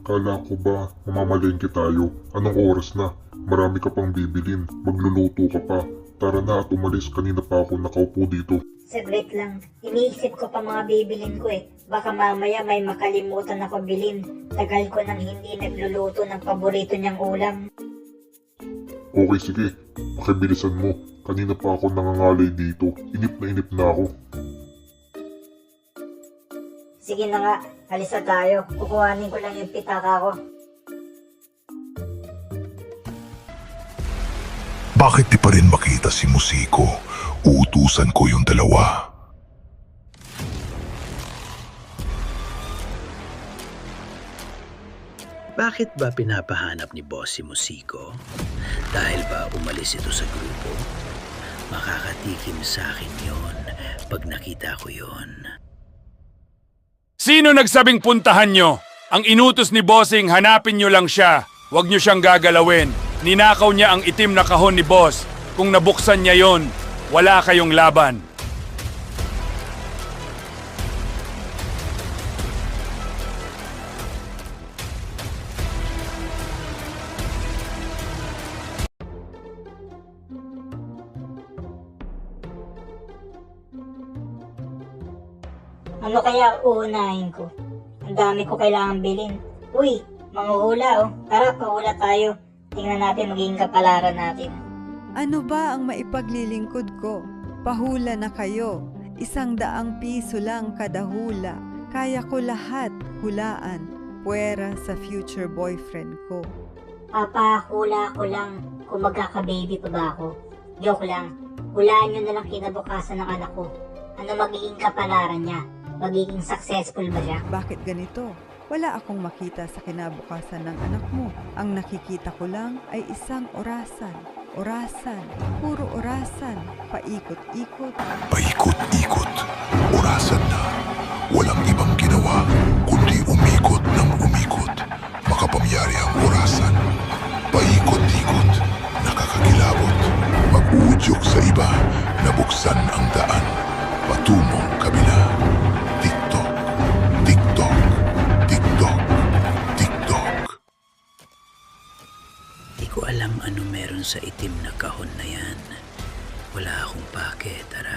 Kala ko ba mamamalengke tayo? Anong oras na? Marami ka pang bibilin. Magluluto ka pa. Tara na at umalis. Kanina pa ako nakaupo dito. Saglit lang. Iniisip ko pa mga bibilin ko eh. Baka mamaya may makalimutan ako bilin. Tagal ko nang hindi nagluluto ng paborito niyang ulam. Okay, sige. Pakibilisan mo. Kanina pa ako nangangalay dito. Inip na ako. Sige na nga, alis na tayo. Kukuhanin ko lang yung pitaka ko. Bakit di pa rin makita si Musiko? Uutusan ko yung dalawa. Bakit ba pinapahanap ni boss si Musiko? Dahil ba umalis ito sa grupo? Makakatikim sa akin yon pag nakita ko yon. Sino nagsabing puntahan nyo? Ang inutos ni Bossing, hanapin nyo lang siya. Huwag nyo siyang gagalawin. Ninakaw niya ang itim na kahon ni Boss. Kung nabuksan niya yon, wala kayong laban. Ano kaya uunahin ko? Ang dami ko kailangan bilhin. Uy, manghuhula oh. Tara, pahula tayo. Tingnan natin magiging kapalaran natin. Ano ba ang maipaglilingkod ko? Pahula na kayo. 100 piso lang kada hula. Kaya ko lahat hulaan. Puwera sa future boyfriend ko. Papahula ko lang kung magkaka-baby pa ba ako. Joke lang. Hulaan nyo na lang kinabukasan ng anak ko. Ano magiging kapalaran niya? Magiging successful ba siya? Bakit ganito? Wala akong makita sa kinabukasan ng anak mo. Ang nakikita ko lang ay isang orasan. Orasan. Puro orasan. Paikot-ikot. Paikot-ikot. Orasan na. Walang ibang ginawa kundi umikot ng umikot. Makapamyari ang orasan. Paikot-ikot. Nakakakilabot. Mag-uudyok sa iba. Nabuksan ang daan. Patungong kabila. Tiktok. Tiktok. Tiktok. Tiktok. Di ko alam ano meron sa itim na kahon na yan. Wala akong pake, tara.